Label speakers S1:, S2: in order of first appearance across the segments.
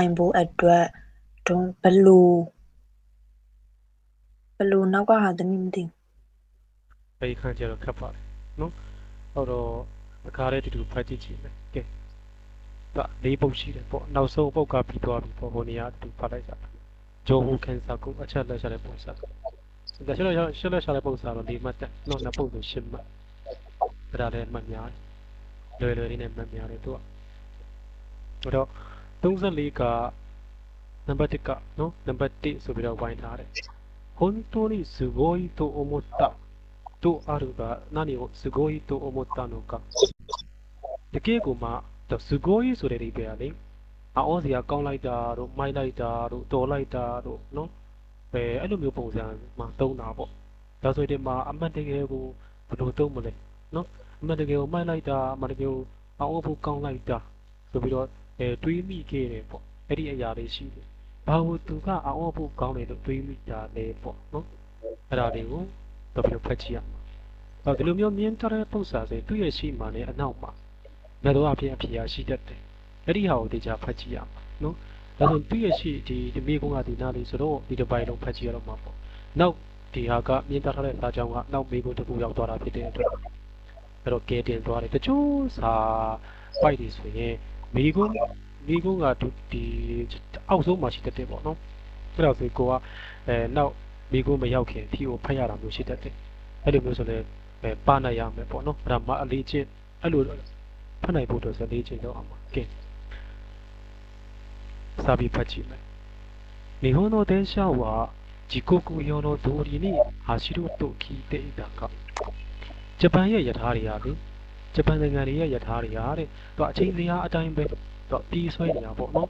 S1: နိုင်ဖို့အတွက်တွန်းဘလူနောက်ကဟာသမီးမသိ
S2: ဘယ်ခန်းကျတော့ခတ်ပါတယ်နော်ဟုတ်တော့အခါလေးတူတူဖတ်ကြည့်ကြည့်မယ်ကဲဒါလေးပုတ်ရှိတယ်ပေါ့နောက်ဆုံးပုတ်ကပြီးသွားပြီပေါ့ဟိုနေရာတူဖတ်လိုက်ကြဂျိုဟူကန်ဆာကိုအချက်လက်ရှာတဲ့ပုံစံဒါရှက်လက်ရှာတဲ့ပုံစံတော့ဒီမှတ်တယ်နော်နှစ်ပုတ်ဆိုရှင်းမှတ်ဒါလည်းမှတ်များတယ်လွယ်လေးနဲ့မှတ်များတယ်သူကတော့34ကနံပါတ်1ကနော်နံပါတ်1ဆိုပြီးတော့ဝိုင်းထားတယ်本当にすごいと思ったとあるが何をすごいと思ったのかတကယ်ကိုမှすごいဆိုတဲ့အိမ်ပဲလေအော်စရာကောင်းလိုက်တာတို့မိုက်လိုက်တာတို့တော်လိုက်တာတို့နော်အဲ့လိုမျိုးပုံစံမှာသုံးတာပေါ့ဒါဆိုရင်ဒီမှာအမှတ်တကယ်ကိုဘယ်လိုသုံးမလဲနော်အမှတ်တကယ်ကိုမိုက်လိုက်တာအမှတ်တကယ်ကိုအော်ဖို့ကောင်းလိုက်တာဆိုပြီးတော့တွေးမိခဲ့တယ်ပေါ့အဲ့ဒီအရာလေးရှိတယ်ဘာလို့သူကအော်ဖို့ကောင်းတယ်လို့တွေးမိတာလဲပေါ့နော်အဲ့ဒါလေးကိုတော့ပြဖတ်ကြည့်ရမှာဒီလိုမျိုးမြင်ထားတဲ့ပုံစံဆိုသူ့ရဲ့ရှိမှနဲ့အနောက်မှာဘယ်လိုအဖြစ်အဖြစ်ရှိတတ်တယ်အဲ့ဒီဟာကိုတေချာဖတ်ကြည့်ရမှာနော်ဒါဆိုသူ့ရဲ့ရှိဒီမိကုန်းကဒီနားလေးဆိုတော့ဒီတစ်ပိုင်းလုံးဖတ်ကြည့်ရတော့မှာပေါ့နောက်ဒီဟာကမြင်ထားတဲ့စာကြောင်းကနောက်မိကုန်းတစ်ခုရောက်သွားတာဖြစ်တဲ့အတွက်အဲ့တော့ကဲတင်သွားတယ်တချို့စာပိုက်တွေဆိုရင်မိကုန်းကဒီအောက်ဆုံးမှာရှိတတ်တယ်ပေါ့နော်အဲ့တော့ဆိုကိုကနောက်မိကုန်းမရောက်ခင်ဖြီးကိုဖတ်ရတာမျိုးရှိတတ်တယ်အဲ့လိုမျိုးဆိုလည်းပါနိုင်ရမယ်ပေါ့နော်အဲ့ဒါမှအလေးချင်းအဲ့လိုဖတ်နိုင်ဖို့အတွက်ဆိုလေးချင်းတော့အောင်ပါကဲစာပြီးဖတ်ကြည့်မယ်日本の電車は時刻表の通りに走ると聞いていたがဂျပန်ရဲ့ယထာတွေဟာလေဂျပန်နိုင်ငံရဲ့ယထာတွေဟာတဲ့သူအချိန်စရာအတိုင်းပဲသူပြီးဆွဲနေတာပေါ့နော်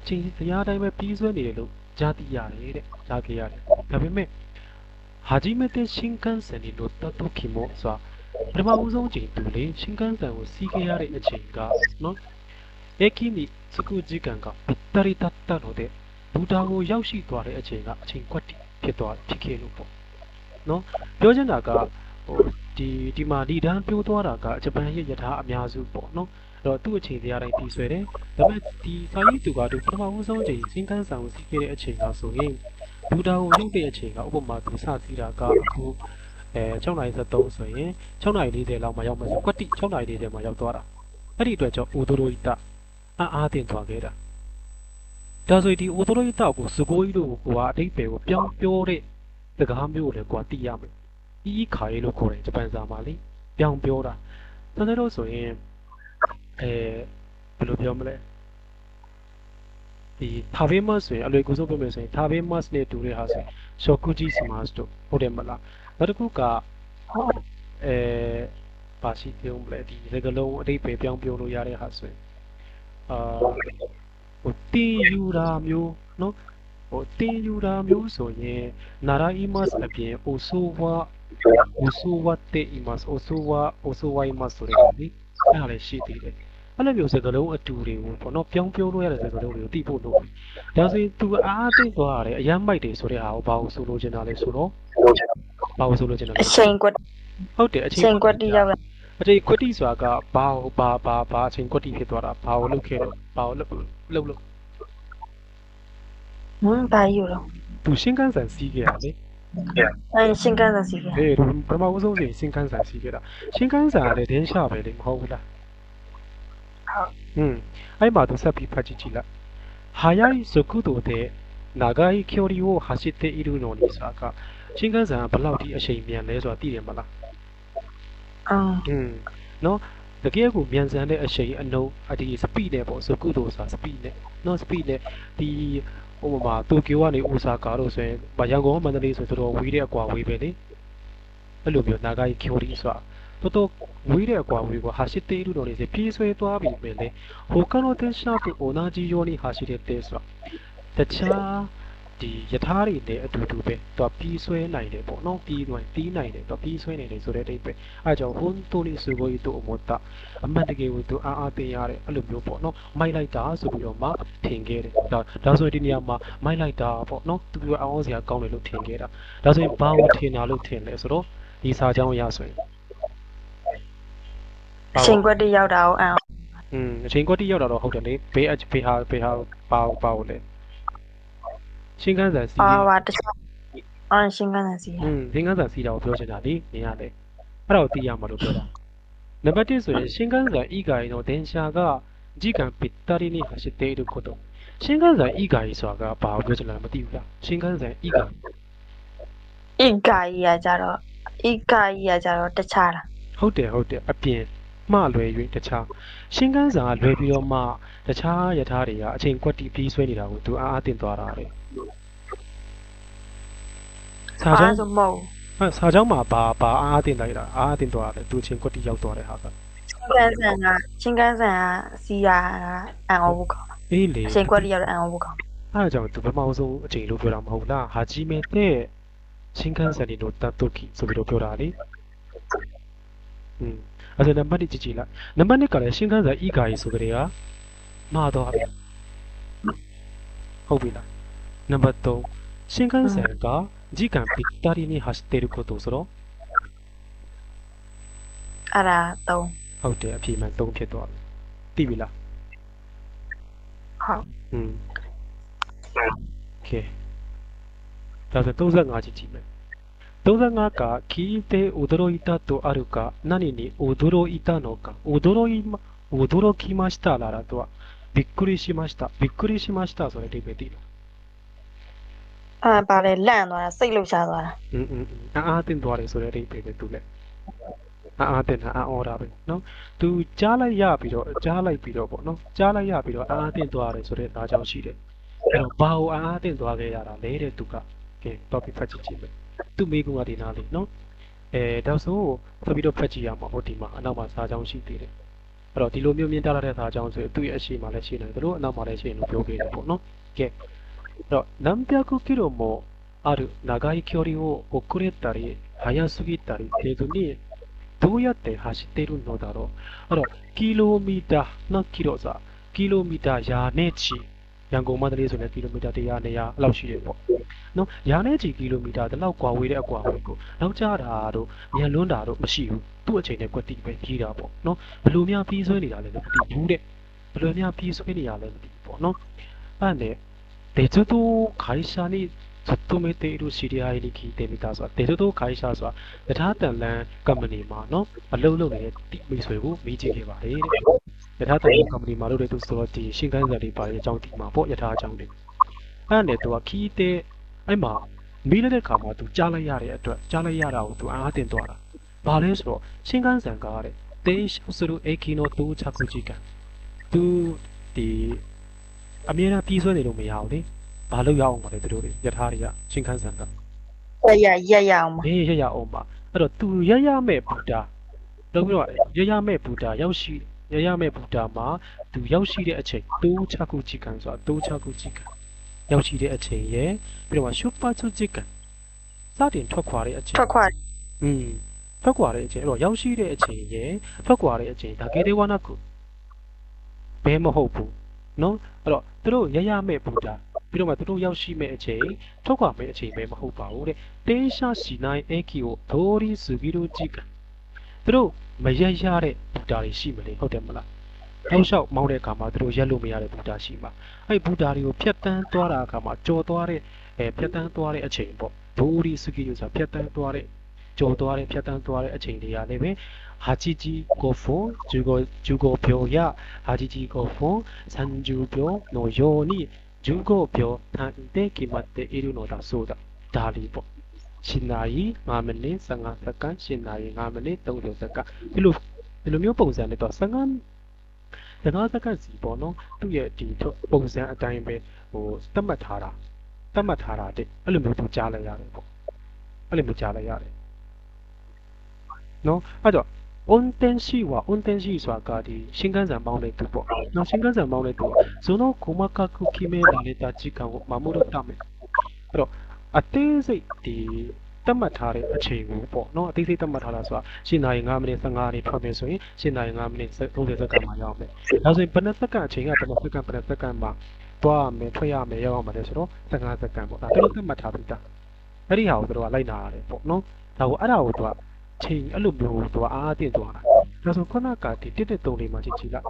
S2: အချိန်စရာအတိုင်းပဲပြီးဆွဲနေတယ်လို့ကြားသိရတယ်တဲ့ကြားခဲ့ရတယ်ဒါပေမဲ့初めて新幹線に乗った時もဆိုတာပထမဦးဆုံးချိန်သူလေ新幹線ကိုစီးခဲ့ရတဲ့အချိန်ကနော်駅に着く時間がぴったりだったのでဘူတာကိုရောက်ရှိသွားတဲ့အချိန်ကအချိန်ကွက်တိဖြစ်ခဲ့လို့ပေါ့နော်ပြောချင်တာကဒီမှာဒီတန်းပြောသွားတာကဂျပန်ရဲ့ယထာအများစုပေါ့နော်အဲ့တော့သူ့အချိန်တရားတိုင်းပြီးဆွဲတယ်ဒါပေမဲ့ဒီစာရေးသူကသူပထမဦးဆုံးချိန်新幹線ကိုစီးခဲ့တဲ့အချိန်ကဆိုရင်ဘူတာကိုရောက်တဲ့အချိန်ကဥပမာသူစစီးတာကအခု6:73ဆိုရင်6:40လောက်မှရောက်မယ်ဆိုကွက်တိ6:40မှာရောက်သွားတာအဲ့ဒီအတွက်ကြောင့်အိုဒိုရိုဟိတအားတင်သွားခဲ့တာဒါဆိုဒီအိုဒိုရိုဟိတကိုစကိုးကြီးတို့ကအတိတ်ပဲကိုပြောင်းပြောတဲ့စကားမျိုးကိုလည်းကိုကသိရမယ်အီးခါရေးလို့ခေါ်တယ်ဂျပန်စာမှာလေပြောင်းပြောတာတကယ်လို့ဆိုရင်ဘယ်လိုပြောမလဲဒီထာဘေးမတ်ဆိုရင်အလွယ်ကူဆုံးပြောမယ်ဆိုရင်ထာဘေးမတ်နဲ့တူတဲ့ဟာဆိုရင်ရှော့ကူဂျီစမတ်တို့ဟုတ်တယ်မလားနောက်တစ်ခုကပါရှိပြုံးမလဲဒီစကားလုံးအတိတ်ပဲပြောင်းပြောလို့ရတဲ့ဟာဆိုရင်တင်ယူတာမျိုးနော်တင်ယူတာမျိုးဆိုရင်နာရာအီမတ်အပြင်အိုဆိုဝါတေအီမတ်အိုဆိုဝါအီမတ်ဆိုတဲ့ဒီအဲ့ဒါလည်းရှိသေးတယ်အဲ့လိုမျိုးစကားလုံးအတူတွေကိုပေါ့နော်ပြောင်းပြောလို့ရတဲ့စကားလုံးတွေကိုသိဖို့လုပ်ဒါဆိုရင်သူအားသိသွားရတယ်အရမ်းမိုက်တယ်ဆိုတဲ့ဟာကိုဘာလို့ဆိုလိုချင်တာလဲဆိုတော့ဘာလို့ဆိုလိုချင်တာလဲ
S1: အချိန်ကွက်
S2: ဟုတ်တယ်အချိန်
S1: ကွက်တိရောက်လာ
S2: အချိန်ကွက်တိဆိုတာကဘာအချိန်ကွက်တိဖြစ်သွားတာဘာကိုလုပ်ခဲ့တော့ဘာကိုလုပ်
S1: ဘာယူတော့
S2: သူ新幹線စီးခဲ့တာလေ
S1: 新幹線စီးခဲ့
S2: ပထမဦးဆုံးချိန်新幹線စီးခဲ့တာ新幹線ကလည်းတင်းရှာပဲလေမဟုတ်ဘူးလား
S1: ဟုတ်
S2: အဲ့မှာသူဆက်ပြီးဖတ်ကြည့်လိုက်速い速度で長い距離を走っているのにဆိုတာက新幹線ကဘယ်လောက်ထိအချိန်မြန်လဲဆိုတာသိတယ်မလားနော်တကယ်ကိုမြန်ဆန်တဲ့အချိန်အနှုန်းဒီ speed နဲ့ပေါ့速度ဆိုတာ speed နဲ့နော် speed နဲ့ဒီဥပမာတိုကျိုကနေအိုဆာကာတို့ဆိုရင်ရန်ကုန်ကမန္တလေးဆိုတော့ဝေးတဲ့အကွာဝေးပဲလေအဲ့လိုမျိုး長い距離ဆိုတာတော်ဝေးတဲ့အကွာဝေးကို走っているのにပြေးဆွဲသွားပြီပဲလေ他の電車と同じように走れてဆိုတာတခြားဒီယထာတွေနဲ့အတူတူပဲသူကပြီးဆွဲနိုင်တယ်ပေါ့နော်ပြီးနိုင်တယ်သူပြီးဆွဲနိုင်တယ်ဆိုတဲ့အတိတ်ပဲအဲကြောင့်ဟွန်တိုလီစုကိုတို့အမတာအမှန်တကယ်ကိုသူအားသိရတယ်အဲ့လိုမျိုးပေါ့နော်မိုက်လိုက်တာဆိုပြီးတော့မှထင်ခဲ့တယ်ဒါဆိုရင်ဒီနေရာမှာမိုက်လိုက်တာပေါ့နော်သူကအောင်းစရာကောင်းတယ်လို့ထင်ခဲ့တာဒါဆိုရင်ဘာကိုထင်တာလို့ထင်လဲဆိုတော့ဒီစာကြောင်းရဆိုရင်
S1: အချိန်ကွက်တိရောက်တာကို
S2: အချိန်ကွက်တိရောက်တာတော့ဟုတ်တယ်လေဘေးဟာပါကိုလေရှင်းကန်းဆန်စီး
S1: ပါတခြားရှင်းကန်းဆန်စီး
S2: ရှင်းကန်းဆန်စီးတာကိုပြောချင်တာလေနေရလေအဲ့ဒါကိုသိရမှာလို့ပြောတာနံပါတ်1ဆိုရင်ရှင်းကန်းဆန်ဤဂါရီの電車が時間ぴったりに走っていることရှင်းကန်းဆန်ဤဂါရီဆိုတာကဘာကိုပြောချင်လဲမသိဘူးလားရှင်းကန်းဆန်ဤဂါရီ
S1: ဤဂါရီကကြတော့တခြားလား
S2: ဟုတ်တယ်အပြင်မှလွယ်၍တခြားရှင်းကန်းဆန်ကလွယ်ပြီးတော့မှတခြားယထာတွေကအချိန်ကွက်တိပြီးဆွဲနေတာကိုသူအားတင်သွားတာလေစာကြောင်း
S1: ဆိုမဟုတ်
S2: စာကြောင်းမှာဘာအားတင်လိုက်တာအားတင်သွားတယ်သူအချိန်ကွက်တိရောက်သွားတဲ့ဟာက
S1: ရှင်းကန်းဆန်ကစီးရအန်အောဘူးကောင်း
S2: အေးလေ
S1: အချိန်ကွက်တိရောက်တဲ့အန်အောဘူးကောင်း
S2: အဲ့ဒါကြောင့်သူပထမဆုံးအချိန်လို့ပြောတာမဟုတ်လားဟာကြီးမဲတဲ့ရှင်းကန်းဆန်တို့တတ်တုတ်ခီဆိုပြီးတော့ပြောတာလေအဲ့ဒါနံပါတ်1ကြည့်လိုက်နံပါတ်2ကလည်းရှင်းကန်းဆန်ဤဂါရီဆိုကြတဲ့ကမှားသွားပြီဟုတ်ပြီလားနံပါတ်3ရှင်းကန်းဆန်က時間ぴったりに走っていることဆိုတော့
S1: အဲ့ဒါ3
S2: ဟုတ်တယ်အဖြေမှန်3ဖြစ်သွားပြီသိပြီလား
S1: ဟုတ်
S2: โอเคဒါဆို35ကြည့်မယ်35က聞いて驚いたとあるか何に驚いたのか驚きましたလားတော့びっくりしましたဆိုတဲ့အဓိပ္ပာယ်သိလား
S1: ပါလေလန့်သွားတာစိတ်လှုပ်ရှားသွားတာ
S2: အားတင်သွားတယ်ဆိုတဲ့အဓိပ္ပာယ်ပဲသူလည်းအားတင်တာအော်တာပဲเนาะသူကြားလိုက်ပြီးတော့ပေါ့เนาะကြားလိုက်ပြီးတော့အားတင်သွားတယ်ဆိုတဲ့အားကြောင့်ရှိတယ်အဲ့တော့ဘာကိုအားတင်သွားခဲ့ရတာလဲတဲ့သူကကဲတော့ပြီးဖတ်ကြည့်မယ်သူမိကုံကဒီနာလေးเนาะဒါဆိုဆက်ပြီးတော့ဖတ်ကြည့်ရမှာဟုတ်ဒီမှာအနောက်မှာစာကြောင်းရှိသေးတယ်အဲ့တော့ဒီလိုမျိုးမြင်တတ်တဲ့စာကြောင်းဆိုသူ့ရဲ့အရှိမှလည်းရှိနေတယ်တို့အနောက်မှာလည်းရှိနေလို့ပြောခဲ့တယ်ပေါ့เนาะကဲ何百キロもある長い距離を遅れたり速すぎたりせずにどうやって走っているのだろうキロミターのキロさキロミターやねちရန်ကုန်မန္တလေးဆိုလည်းကီလိုမီတာ100 200အဲ့လောက်ရှိတယ်ပေါ့နော်ရာနဲ့ချီကီလိုမီတာတလောက်ကွာဝေးတဲ့အကွာဝေးကိုနောက်ကျတာတို့မြန်လွန်းတာတို့မရှိဘူးသူ့အချိန်နဲ့ကွက်တီပဲကြီးတာပေါ့နော်ဘယ်လိုများပြီးဆွဲနေတာလဲမသိဘူးတဲ့ဘယ်လိုများပြီးဆွဲနေရလဲမသိဘူးပေါ့နော်အဲ့နဲ့鉄道会社に勤めている知り合いに聞いてみたဆို鉄道会社ဆိုတာယထာတန်လန်ကမ္ပဏီမှာနော်အလုပ်လုပ်နေတဲ့မိတ်ဆွေကိုမေးကြည့်ခဲ့ပါတယ်တဲ့ယထာတန်လန်ကမ္ပဏီမှာလုပ်တဲ့သူဆိုတော့ဒီရှင်းကန်းစံတွေပါတဲ့အကြောင်းဒီမှာပေါ့ယထာအကြောင်းတွေအဲ့နဲ့သူကခီးတဲ့အဲ့မှာမေးလိုက်တဲ့ခါမှာသူကြားလိုက်ရတဲ့အတွက်ကြားလိုက်ရတာကိုသူအားတင်သွားတာဘာလဲဆိုတော့ရှင်းကန်းစံကားတဲ့တေးရှုစရုအေကီနိုတူချကူဂျီကန်သူဒီအမြဲတမ်းပြီးဆွဲနေလို့မရဘူးလေဘာလို့ရအောင်ပါလဲသူတို့တွေယထာတွေကရှင်းခန်းစံက
S1: ရအောင်ပါ
S2: ရအောင်ပါအဲ့တော့သူရမဲ့ဘူတာတော့ပြီးတော့ရမဲ့ဘူတာရောက်ရှိရမဲ့ဘူတာမှာသူရောက်ရှိတဲ့အချိန်တိုးချကူချီကန်ဆိုတာတိုးချကူချီကန်ရောက်ရှိတဲ့အချိန်ရယ်ပြီးတော့ရှုပ်ပါချူချီကန်စတင်ထွက်ခွာတဲ့အချိန်
S1: ထွက်ခွာ
S2: တဲ့အချိန်အဲ့တော့ရောက်ရှိတဲ့အချိန်ရယ်ထွက်ခွာတဲ့အချိန်ဒါကေတေဝနာကုဘဲမဟုတ်ဘူးနော်အဲ့တော့သူတို့ရမဲ့ဘူတာပြီးတော့မှသူတို့ရောက်ရှိမဲ့အချိန်ထုတ်ခွာမဲ့အချိန်ပဲမဟုတ်ပါဘူးတဲ့တင်းရှာစီနိုင်အေကီကိုဒိုရီစုပြီးတော့ကြည့်ကသူတို့မရတဲ့ဘူတာတွေရှိမလဲဟုတ်တယ်မလားနောက်လျှောက်မောင်းတဲ့အခါမှာသူတို့ရက်လို့မရတဲ့ဘူတာရှိမှာအဲ့ဘူတာတွေကိုဖြတ်တန်းသွားတာအခါမှာကြော်သွားတဲ့ဖြတ်တန်းသွားတဲ့အချိန်ပေါ့ဒိုရီစုပြီးဆိုတာဖြတ်တန်းသွားတဲ့ကြော်သွားတဲ့ဖြတ်တန်းသွားတဲ့အချိန်တွေကလည်းပဲဟာဂျီဂျီကိုဖုန်းဂျူကိုပြောရဟာဂျီဂျီကိုဖုန်း30秒のように15秒単位で決まっているのだそうだ。ဒါလီပေါ့။ရှင်နာရီ5မိနစ်15စက္ကန့်ရှင်နာရီ5မိနစ်30စက္ကန့်ဒီလိုမျိုးပုံစံနဲ့တော့15စက္ကန့်စီပေါ့နော်။သူ့ရဲ့ဒီပုံစံအတိုင်းပဲဟိုသတ်မှတ်ထားတာတဲ့အဲ့လိုမျိုးသူကြားလိုက်ရတယ်ပေါ့။အဲ့လိုမျိုးကြားလိုက်ရတယ်။နော်အဲ့တော့運転士ဆိုတာကဒီ新幹線မောင်းတဲ့သူပေါ့။နောက်新幹線မောင်းတဲ့သူその細かく決められた時間を守るためအဲ့တော့အသေးစိတ်ဒီသတ်မှတ်ထားတဲ့အချိန်ကိုပေါ့နော်အသေးစိတ်သတ်မှတ်ထားတာဆိုတာ7နာရီ5မိနစ်15နာရီထွက်မယ်ဆိုရင်7နာရီ5မိနစ်30စက္ကန့်မှာရောက်မယ်။ဒါဆိုရင်ဘယ်နှစက္ကန့်အချိန်ကဘယ်နှစက္ကန့်မှာသွားရမယ်ထွက်ရမယ်ရောက်အောင်မယ်ဆိုတော့15စက္ကန့်ပေါ့။ဒါတို့သတ်မှတ်ထားပြီးသား။အဲ့ဒီဟာကိုတို့ကလိုက်နာရတယ်ပေါ့နော်။အဲ့ဒါကိုတို့ကချိန်အဲ့လိုမျိုးသူကအားအသင့်သွားတာဒါဆိုခုနကဒီ1.3လေးမှာကြည့်လိုက်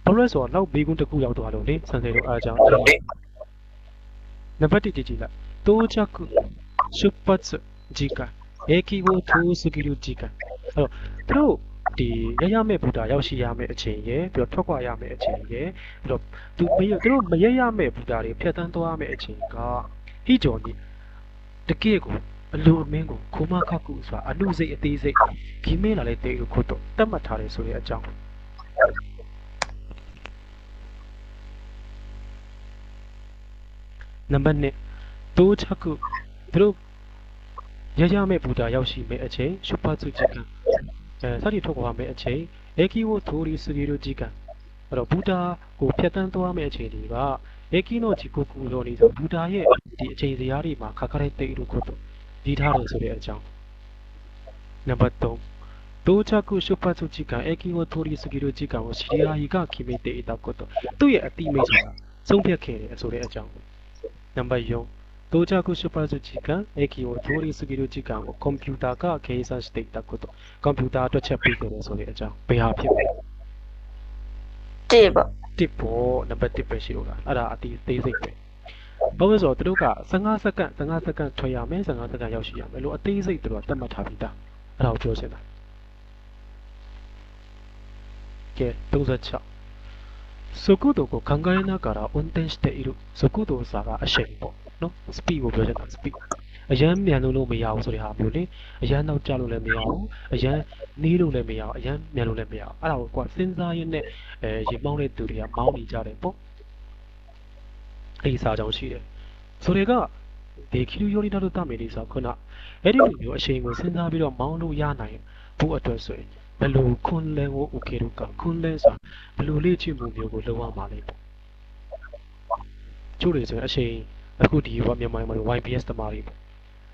S2: ဘာလို့လဲဆိုတော့နောက်ဘေးကွန်းတစ်ခုရောက်သွားလို့လေဆန်စေတို့အားကြောင့်နံပါတ်1ကြည့်လိုက်到着出発時間駅を通過する時間အဲ့တော့သူတို့ဒီရမဲ့ဘူတာရောက်ရှိရမယ့်အချိန်ရယ်ပြီးတော့ထွက်ခွာရမယ့်အချိန်ရယ်ပြီးတော့သူတို့မရမဲ့ဘူတာတွေဖြတ်တန်းသွားရမယ့်အချိန်ကဟိကျော်ကြီးတကယ့်ကိုအလိုအမင်းကိုခိုမခက်ကူဆိုတာအနုစိတ်အသေးစိတ်ခီးမင်းလာတဲ့တေကိုခုတ်တော့တတ်မှတ်ထားတယ်ဆိုတဲ့အကြောင်းနံပါတ်2到着သူတို့ရမဲ့ဘူတာရောက်ရှိမယ့်အချိန်出発時間စတင်ထုတ်ခွာမယ့်အချိန်駅を通り過ぎる時間အဲ့တော့ဘူတာကိုဖြတ်တန်းသွားမယ့်အချိန်တွေက駅の時刻လို့နေဆိုဘူတာရဲ့ဒီအချိန်စရာတွေမှာခက်ခဲတဲ့တေလို့ခုတ်တော့ဒီထားတယ်ဆိုတဲ့အကြောင်းနံပါတ်3到着出発時間駅を通り過ぎる時間を知り合いが決めていたことသူ့ရဲ့အတိမိတ်ဆိုတာဆုံးဖြတ်ခဲ့တယ်ဆိုတဲ့အကြောင်းနံပါတ်4到着出発時間駅を通り過ぎる時間をコンピューターが計算していたことကွန်ပျူတာအတွက်ချက်ပေးခဲ့တယ်ဆိုတဲ့အကြောင်းဘယ်ဟာဖြစ်လဲ
S1: တစ်ပေါ့
S2: တစ်ပေါ့နံပါတ်1ပဲရှိလို့လားအဲ့ဒါအတိသေးစိတ်ပဲဘာလို့လဲဆိုတော့သူတို့က15စက္ကန့်ထွက်ရမယ်15စက္ကန့်ရောက်ရှိရမယ်လို့အသေးစိတ်သူတို့ကသတ်မှတ်ထားပြီးသားအဲ့ဒါကိုပြောချင်တာကဲ36速度ကို考えながら運転している速度ဆိုတာကအရှိန်ပေါ့နော် speed ကိုပြောချင်တာ speed အရန်မြန်လို့မရဘူးဆိုတဲ့ဟာမျိုးလေအရန်နောက်ကျလို့လည်းမရဘူးအရန်နီးလို့လည်းမရဘူးအရန်မြန်လို့လည်းမရဘူးအဲ့ဒါကိုကွာစဉ်းစားရင်းနဲ့ရေမောင်းတဲ့သူတွေကမောင်းနေကြတယ်ပေါ့အဲ့ဒီစာကြောင်းရှိတယ်ဆိုတွေကဒီခီလူယိုရီနာတို့တမေလေးဆိုခုနအဲ့ဒီလိုမျိုးအရှိန်ကိုစဉ်းစားပြီးတော့မောင်းလို့ရနိုင်ဖို့အတွက်ဆိုရင်ဘယ်လိုခွန်လန်းကိုโอเคတို့ကခွန်လန်းဆိုတာဘယ်လိုလေ့ကျင့်မှုမျိုးကိုလုပ်ရမှာလဲပေါ့ကျိုးတွေဆိုရင်အရှိန်အခုဒီမြန်မာမှာ YBS တမားတွေပေါ့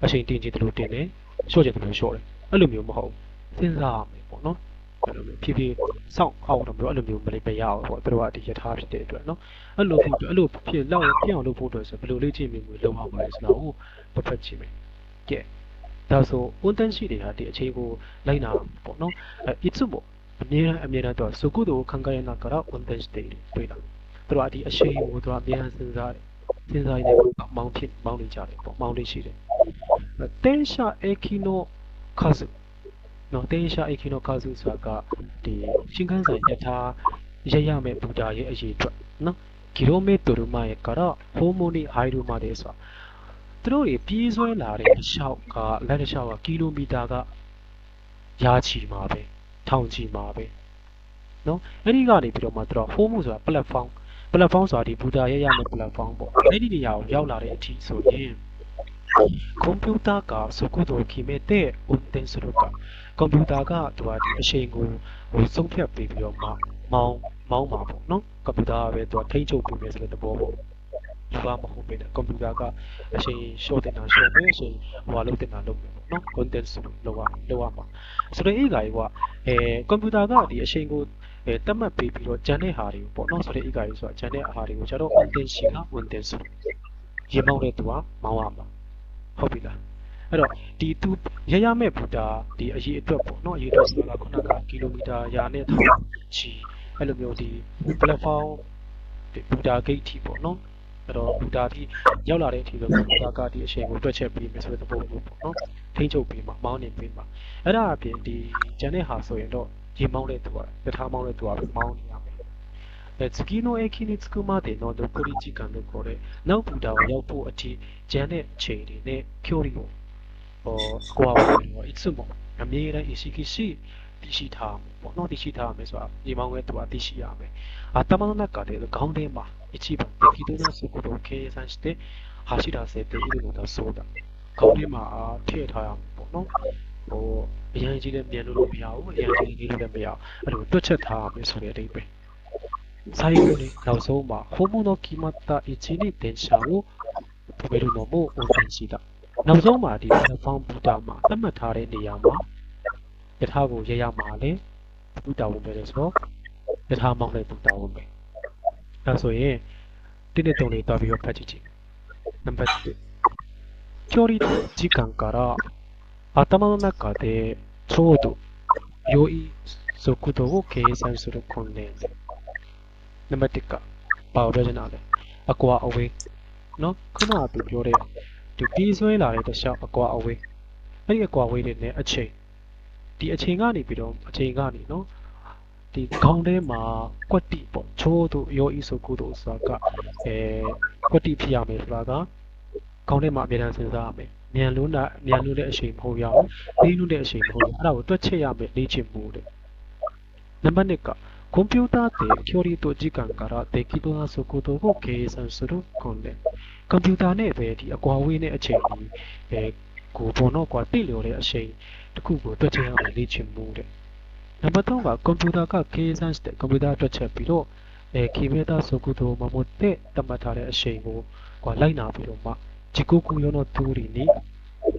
S2: အချိန်တင်ကြည့်တယ်လို့တင်တယ်ရှော့ကြည့်တယ်လို့ရှော့တယ်အဲ့လိုမျိုးမဟုတ်စဉ်းစားရမယ်ပေါ့နော်အဲ့လိုမျိုးဖြည်းဖြည်းစောင့်အောင်တော့မျိုးအဲ့လိုမျိုးမလေးမရအောင်ပေါ့သူတို့ကဒီယထာဖြစ်တဲ့အတွက်နော်အဲ့လိုဖြစ်အဲ့လိုဖြစ်လောက်ပြအောင်လုပ်ဖို့အတွက်ဆိုဘယ်လိုလေ့ကျင့်မှုမျိုးလုပ်အောင်ပါလဲဆိုတော့ပတ်ဖက်ကြည့်မယ်ကဲဒါဆိုဝန်တန်းရှိတွေကဒီအချိန်ကိုလိုက်နာပေါ့နော်いつもအမြဲတမ်းတော့速度を考えながら運転しているတွေ့လားသူတို့ကဒီအချိန်ကိုသူကအမြဲတမ်းစဉ်းစားတယ်စဉ်းစားရင်းနဲ့မောင်းနေကြတယ်ပေါ့မောင်းနေရှိတယ်電車駅の数နော်電車駅の数ဆိုတာကဒီ新幹線ယထာရမယ့်ဘူတာရဲ့အရေးအတွက်နော်ကီလိုမီတာမိုင်からホームに入るまでဆိုတာသူတို့တွေပြေးဆွဲလာတဲ့တစ်လျှောက်ကလက်တစ်လျှောက်ကကီလိုမီတာကရာချီမှာပဲထောင်ချီမှာပဲနော်အဲ့ဒီကနေပြီးတော့မှသူတို့ home ဆိုတာ platform ဆိုတာဒီဘူတာရမယ့် platform ပေါ့အဲ့ဒီနေရာကိုရောက်လာတဲ့အထိဆိုရင်コンピューターが速度を決めて運転するかကွန်ပျူတာကသူကဒီအချိန်ကိုဆုံးဖြတ်ပြီးတော့မှမောင်းမှာပေါ့နော်ကွန်ပျူတာကပဲသူကထိန်းချုပ်ပြီးမယ်ဆိုတဲ့သဘောပေါ့လူကမဟုတ်ပဲကွန်ပျူတာကအချိန် short တင်တာ short ပဲအချိန်ဟိုလုပ်တင်တာလုပ်မယ်ပေါ့နော် content လောက်ရမှာဆိုတော့အေးကကြီးကကွန်ပျူတာကဒီအချိန်ကိုတတ်မှတ်ပြီးတော့ဂျန်တဲ့ဟာတွေကိုပေါ့နော်ဆိုတဲ့အေးကကြီးဆိုတာဂျန်တဲ့ဟာတွေကိုကျတော့ content ရှိတာ content ဆိုရေမောင်းတဲ့သူကမောင်းရမှာဟုတ်ပြီလားအဲ့တော့ဒီသူရမဲ့ဘူတာဒီအရေးအတွက်ပေါ့နော်အရေးအတွက်ဆိုတာကခုနကကီလိုမီတာရာနဲ့ထောင်ချီအဲ့လိုမျိုးဒီ platform ဘူတာ gate ထိပေါ့နော်အဲ့တော့ဘူတာထိရောက်လာတဲ့အထိဆိုဘူတာကဒီအချိန်ကိုတွက်ချက်ပြီးမယ်ဆိုတဲ့သဘောမျိုးပေါ့နော်ထိန်းချုပ်ပြီးမှမောင်းနေပြီးမှအဲ့ဒါအပြင်ဒီဂျန်တဲ့ဟာဆိုရင်တော့ရေမောင်းတဲ့သူကတထားမောင်းတဲ့သူကပဲမောင်းနေရမယ်次の駅に着くまでの残り時間のこれနောက်ဘူတာကိုရောက်ဖို့အထိဂျန်တဲ့ချိန်တွေနဲ့距離ကိုကိုယ်ကいつもအမြဲတမ်း意識しသိရှိထားမယ်ပေါ့နော်သိရှိထားမယ်ဆိုတာဒီမောင်းရဲ့သူကသိရှိရမယ်頭の中でခေါင်းထဲမှာ一番適度な速度を計算して走らせているのだそうだခေါင်းထဲမှာထည့်ထားရမယ်ပေါ့နော်အရင်ကြီးလည်းမြန်လို့မရဘူးအရင်ကြီးနေလို့လည်းမရဘူးအဲ့လိုတွက်ချက်ထားရမယ်ဆိုတဲ့အဓိပ္ပာယ်最後にနောက်ဆုံးမှာホームの決まった位置に電車を止めるのも運転士だနောက်ဆုံးမှာဒီ platform ဘူတာမှာသတ်မှတ်ထားတဲ့နေရာမှာယထာကိုရမှာလေဘူတာဝင်တယ်ဆိုတော့ယထာမောင်းတဲ့ဘူတာဝင်ပဲအဲဆိုရင်တင်းနဲ့တုံလေးတွားပြီးတော့ဖတ်ကြည့်ကြည့်နံပါတ်1距離と時間から頭の中でちょうど良い速度を計算する訓練နံပါတ်1ကဘာကိုပြောချင်တာလဲအကွာအဝေးနော်ခုနကသူပြောတဲ့ဒီပြေးဆွဲလာတဲ့တခြားအကွာအဝေးအဲ့ဒီအကွာအဝေးတွေနဲ့အချိန်ဒီအချိန်ကနေပြီးတော့အချိန်ကနေနော်ဒီခေါင်းထဲမှာကွက်တိပေါ့ချိုးတို့ရောဤဆိုကုတို့ဆိုတာကကွက်တိဖြစ်ရမယ်ဆိုတာကခေါင်းထဲမှာအမြဲတမ်းစဉ်းစားရမယ်မြန်လို့တဲ့အချိန်မဟုတ်ရအောင်လေးလို့တဲ့အချိန်မဟုတ်ရအဲ့ဒါကိုတွက်ချက်ရမယ်လေ့ကျင့်မှုတဲ့နံပါတ်2ကコンピューターって距離と時間から適当な速度を計算する訓練ကွန်ပျူတာနဲ့ပဲဒီအကွာဝေးနဲ့အချိန်ဒီကိုဘုံတော့ကွာတိလျော်တဲ့အချိန်တစ်ခုကိုတွက်ချက်ရမယ်လေ့ကျင့်မှုတဲ့နံပါတ်3ကကွန်ပျူတာက計算してကွန်ပျူတာတွက်ချက်ပြီးတော့決めた速度を守ってသတ်မှတ်ထားတဲ့အချိန်ကိုကွာလိုက်နာပြီးတော့မှ自己雇用の通りに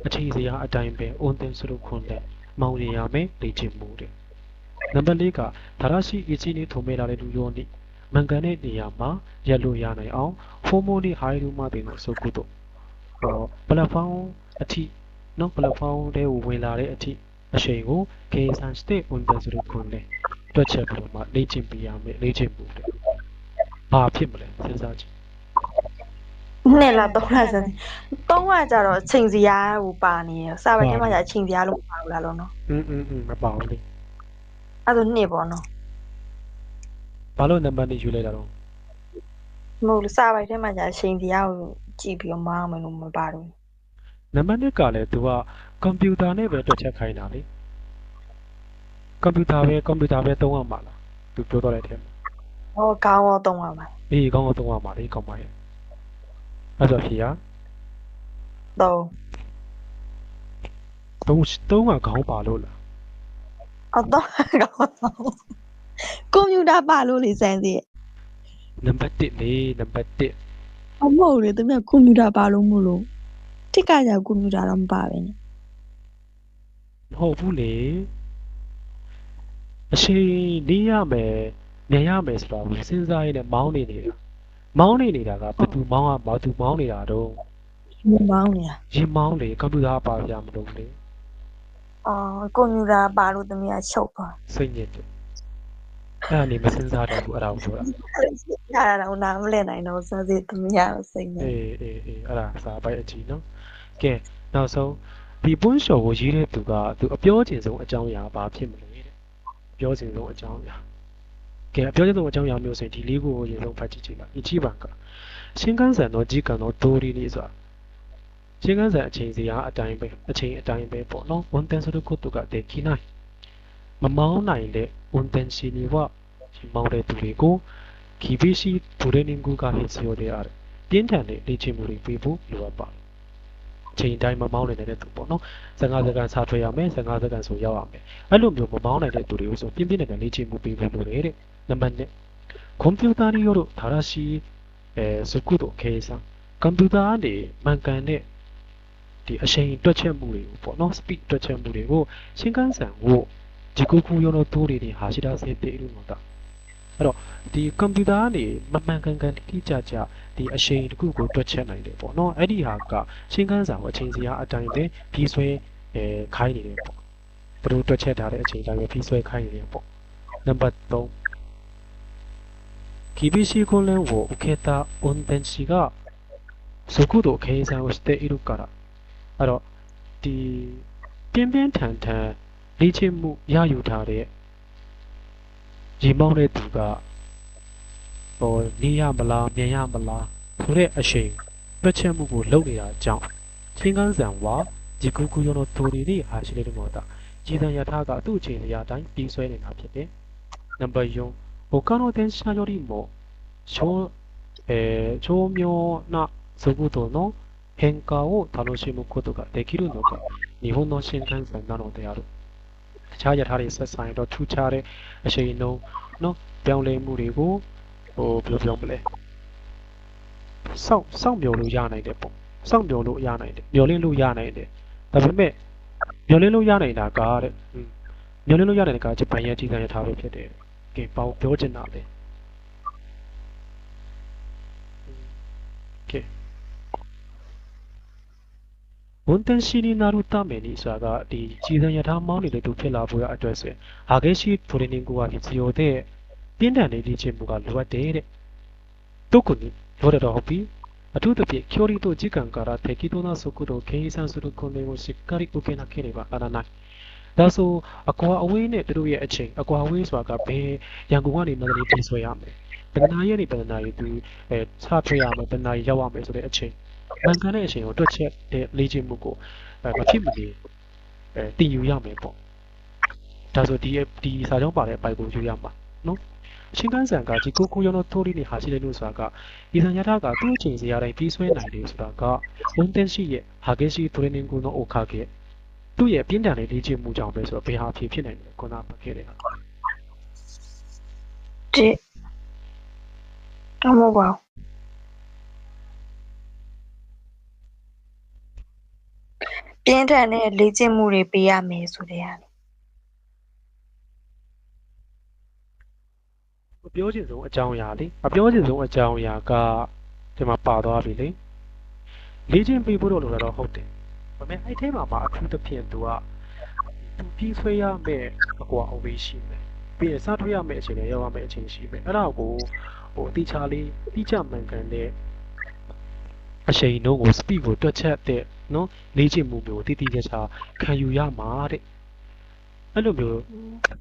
S2: အချိန်စရာအတိုင်းပဲ運転する訓練မောင်းရမယ်လေ့ကျင့်မှုတဲ့နံပါတ်4ကဒါရရှိအချင်းနဲ့ထုံမဲ့လာတဲ့လူရောနိမှန်ကန်တဲ့နေရာမှာရက်လို့ရနိုင်အောင်ဖိုမိုနီဟိုင်ရူမာတင်ဆိုကုတော့ပလက်ဖောင်းအထိနော်ပလက်ဖောင်းတဲ့ဝင်လာတဲ့အထိအချိန်ကိုကေဆန်စတေဝန်တစရခွန်နဲ့တွက်ချက်ပြီးတော့မှလေ့ကျင့်ပြရမယ်လေ့ကျင့်မှုတဲ့ဘာဖြစ်မလဲစဉ်းစားကြည့်
S1: နှစ်လား3လားစမ်း3ကကြတော့ချိန်စရာကိုပါနေရစာပိုက်ထဲမှာじゃချိန်စရာလို့ပါဘူးလားလို့နော်
S2: မပါဘူးလေ
S1: အဲ့ဒါနှစ်ပေါ့နော်
S2: ဘာလို့နံပါတ်2ယူလိုက်တာတော့
S1: မဟုတ်ဘူးစာပိုက်ထဲမှာじゃချိန်စရာကိုကြည့်ပြီးတော့မောင်းမယ်လို့မပါဘူး
S2: နံပါတ်2ကလည်း तू ကကွန်ပျူတာနဲ့ပဲတွက်ချက်ခိုင်းတာလေကွန်ပျူတာပဲသုံးရမှာလား तू ပြောတော့တဲ့အထက်မှာ
S1: ဟောခေါင်းရောသုံးရမှာ
S2: အေးခေါင်းရောသုံးရမှာလေကောင်းပါရဲ့အဲ့တော့ဖြေရ
S1: 3
S2: ကခေါင်းပါလို့လား
S1: အော်တော့ခေါင်းကွန်ပျူတာပါလို့လေစမ်းစီ
S2: နံပါတ်1လေနံပါတ်1
S1: အမဟုတ်လေသူကကွန်ပျူတာပါလို့မလို့တစ်ကကြကွန်ပျူတာတော့မပါပဲနဲ့
S2: မဟုတ်ဘူးလေအချိန်နေရမယ်မြန်ရမယ်ဆိုတာကိုစဉ်းစားရင်းနဲ့မောင်းနေတာကဘယ်သူမောင်းနေတာတော့
S1: မောင်းနေတာ
S2: ရင်မောင်းလေကွန်ပျူတာပါပြမလို့လေ
S1: ကွန်ပျူတာပါလို့သမီးကချုပ်သွား
S2: စိတ်ညစ်တယ်အဲ့ဒါနေမစဉ်းစားတော့ဘူးအဲ့ဒါကိုပြောတာ
S1: အဲ့ဒါတော့နားမလည်နိုင်တော့စစေးသမီးကတော့စိတ်ညစ်
S2: အေးအဲ့ဒါစာပိုက်အကြီးနော်ကဲနောက်ဆုံးဒီပွန်းလျှော်ကိုရေးတဲ့သူကသူအပြောချင်ဆုံးအကြောင်းအရာဘာဖြစ်မလဲတဲ့ပြောချင်ဆုံးအကြောင်းအရာကဲအပြောချင်ဆုံးအကြောင်းအရာမျိုးဆိုရင်ဒီလေးကိုရေဆုံးဖတ်ကြည့်ပါ一番က新幹線の時間の通りにဆိုတာ新幹線အချိန်စရာအတိုင်းပဲပေါ့နော်運転することができないမမောင်းနိုင်တဲ့運転士にはမောင်းတဲ့သူတွေကို厳しいトレーニングが必要であるပြင်းထန်တဲ့လေ့ကျင့်မှုတွေပေးဖို့လိုအပ်ပါတယ်ချိန်တိုင်းမမောင်းနိုင်တဲ့သူပေါ့နော်15စက္ကန့်စာထွက်ရမယ်15စက္ကန့်ဆိုရောက်ရမယ်အဲ့လိုမျိုးမမောင်းနိုင်တဲ့သူတွေကိုဆိုပြင်းတဲ့လေ့ကျင့်မှုပေးဖို့လိုတယ်တဲ့နံပါတ်1コンピューターによる正しい速度計算ကွန်ပျူတာကနေမှန်ကန်တဲ့ဒီအချိန်တွက်ချက်မှုတွေကိုပေါ့နော် speed တွက်ချက်မှုတွေကို新幹線を自己雇用の通りに走らせているのだအဲ့တော့ဒီကွန်ပျူတာကနေမမှန်ကန်တိကျဒီအချိန်တစ်ခုကိုတွက်ချက်နိုင်တယ်ပေါ့နော်အဲ့ဒီဟာက新幹線ကိုအချိန်စရာအတိုင်းပဲဖြီးဆွဲခိုင်းနေတယ်ပေါ့ဘယ်လိုတွက်ချက်ထားတဲ့အချိန်တိုင်းပဲဖြီးဆွဲခိုင်းနေတယ်ပေါ့နံပါတ်3厳しい訓練を受けた運転士が速度計算をしているからအဲ့တော့ဒီပြင်းထန်လေ့ကျင့်မှုရယူထားတဲ့ရေမောင်းတဲ့သူကနေရမလားမြန်ရမလားဆိုတဲ့အချိန်တွက်ချက်မှုကိုလုပ်နေတာကြောင့်新幹線は自己雇用の通りに走れるのだကြည်စံရထားကသူ့အချိန်အတိုင်းပြီးဆွဲနေတာဖြစ်တယ်နံပါတ်4他の電車よりも巧妙な速度の変化を楽しむことができるのが日本の新幹線なのである。တခြားရထားတွေဆက်ဆိုင်တော့ထူးခြားတဲ့အချိန်နှုန်းနော်ပြောင်းလဲမှုတွေကိုဘယ်လိုပြောမလဲစောင့်မျှော်လို့ရနိုင်တယ်ပေါ့စောင့်မျှော်လို့ရနိုင်တယ်မျှော်လင့်လို့ရနိုင်တယ်ဒါပေမဲ့မျှော်လင့်လို့ရနိုင်တာကတဲ့မျှော်လင့်လို့ရနိုင်တာကဂျပန်ရဲ့ကြီးစံရထားပဲဖြစ်တယ်ကဲဘာပြောချင်တာလဲကဲ運転士になるためにဆိုတာကဒီကြီးစံရထားမောင်းနေတဲ့သူဖြစ်လာဖို့ရအတွက်ဆိုရင်激しいトレーニングが必要でပြင်းထန်တဲ့လေ့ကျင့်မှုကလိုအပ်တယ်တဲ့特にロレラホピあとで距離と時間から適度な速度を計算する訓練をしっかり受けなければならない。ဒါဆိုအကွာအဝေးနဲ့တို့ရဲ့အချိန်အကွာအဝေးဆိုတာကဘယ်ရန်ကုန်ကနေမန္တလေးပြေးဆွဲရမယ်ဘယ်နာရီနဲ့ဘယ်နာရီသူစထွက်ရမယ်ဘယ်နာရီရောက်ရမယ်ဆိုတဲ့အချိန်မှန်ကန်တဲ့အချိန်ကိုတွက်ချက်တဲ့လေ့ကျင့်မှုကိုမဖြစ်မနေတည်ယူရမယ်ပေါ့ဒါဆိုဒီစာကြောင်းပါတဲ့အပိုက်ကိုယူရမှာနော်新幹線が時刻用の通りに走れるさが、以前やらがどうちんせやらいピースウェイないですが、運転しへ激しいトレーニングのおかげ、သူ့ရဲ့ပြင်းထန်တဲ့လေ့ကျင့်မှုကြောင့်ပဲဆိုတော့ဘယ်ဟာဖြစ်နိုင်လဲခုနပတ်ခဲ့တဲ့ဟာ
S1: ဒီအမောပါပြင်းထန်တဲ့လေ့ကျင့်မှုတွေပေးရမယ်ဆိုတဲ့ဟာ
S2: မပြောချင်ဆုံးအကြောင်းအရာလေမပြောချင်ဆုံးအကြောင်းအရာကဒီမှာပါသွားပြီလေလေ့ကျင့်ပေးဖို့တော့လိုတော့ဟုတ်တယ်ဒါပေမဲ့အဲ့ထဲမှာအထူးသဖြင့်သူပြီးဆွဲရမယ့်အကွာအဝေးရှိမယ်ပြီးရင်စထွက်ရမယ့်အချိန်နဲ့ရောက်ရမယ့်အချိန်ရှိမယ်အဲ့ဒါကိုအတိချာလေးတိကျမှန်ကန်တဲ့အချိန်နှုန်းကို speed ကိုတွက်ချက်တဲ့နော်လေ့ကျင့်မှုမျိုးတိတိကျကျခံယူရမှာတဲ့အဲ့လိုမျိုး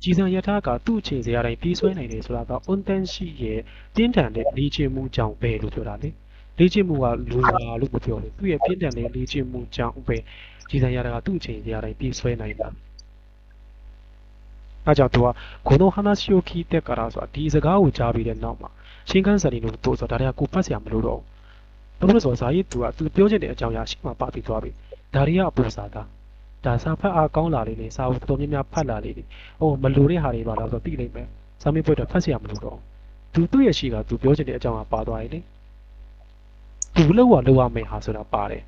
S2: ကြီးစံရထားကသူ့အချိန်စရာတိုင်းပြီးဆွဲနိုင်တယ်ဆိုတာက on ten ရှိရဲ့ပြင်းထန်တဲ့လေ့ကျင့်မှုကြောင့်ပဲလို့ပြောတာလေလေ့ကျင့်မှုကလူလာလို့မပြောဘူးသူ့ရဲ့ပြင်းထန်တဲ့လေ့ကျင့်မှုကြောင့်ပဲကြီးစံရထားကသူ့အချိန်စရာတိုင်းပြီးဆွဲနိုင်တာအဲကြောင့်သူကこの話を聞いてからဆိုတာဒီစကားကိုကြားပြီးတဲ့နောက်မှာ新幹線လို့တို့ဆိုတာဒါတွေကကိုပတ်စရာမလိုတော့ဘူးဘာလို့လဲဆိုတော့ဇာကြီးသူပြောချင်တဲ့အကြောင်းအရာရှိမှပါပြီးသွားပြီဒါတွေကအပူစာသားဒါစာဖတ်အားကောင်းလာလေးနေစာအုပ်တော်များများဖတ်လာလေးနေဟိုမလိုတဲ့ဟာတွေပါလားဆိုတော့သိလိမ့်မယ်စာမေးပွဲတော့ဖတ်စရာမလိုတော့သူ့ရဲ့ရှိကသူပြောချင်တဲ့အကြောင်းကပါသွားရင်လေသူလောက်ရမယ်ဟာဆိုတာပါတယ်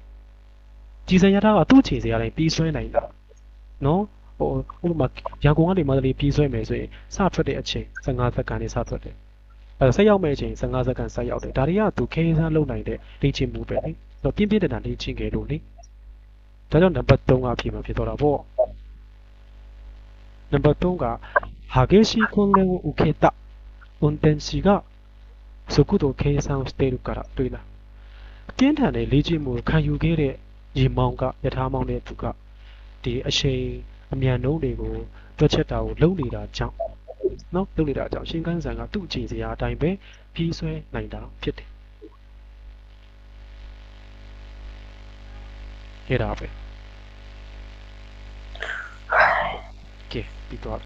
S2: ကြီးစံရထားကသူ့ချိန်စရာတိုင်းပြီးဆွဲနိုင်တာနော်ဥပမာရန်ကုန်ကနေမန္တလေးပြီးဆွဲမယ်ဆိုရင်စထွက်တဲ့အချိန်15စက္ကန့်နဲ့စထွက်တယ်ဆက်ရောက်မယ့်အချိန်15စက္ကန့်ဆက်ရောက်တယ်ဒါတွေကသူခဲစားလုံနိုင်တဲ့လေ့ကျင့်မှုပဲလေတော့ပြင်းပြင်းထန်ထန်လေ့ကျင့်ခဲ့လို့လေဒါကြောင့်နံပါတ်3ကဖြစ်မှာဖြစ်တော့တာပေါ့နံပါတ်3က激しい訓練を受けた運転士が速度を計算しているからတွေ့လားပြင်းထန်တဲ့လေ့ကျင့်မှုခံယူခဲ့တဲ့ရေမောင်းကယထာမောင်းတဲ့သူကဒီအချိန်အမြန်နှုန်းတွေကိုတွက်ချက်တာကိုလုပ်နေတာကြောင့်နော်လုပ်နေတာကြောင့်新幹線ကသူ့အချိန်စရာအတိုင်းပဲပြီးဆွဲနိုင်တာဖြစ်တယ်အဲ့ဒါပဲကဲပြီးတော့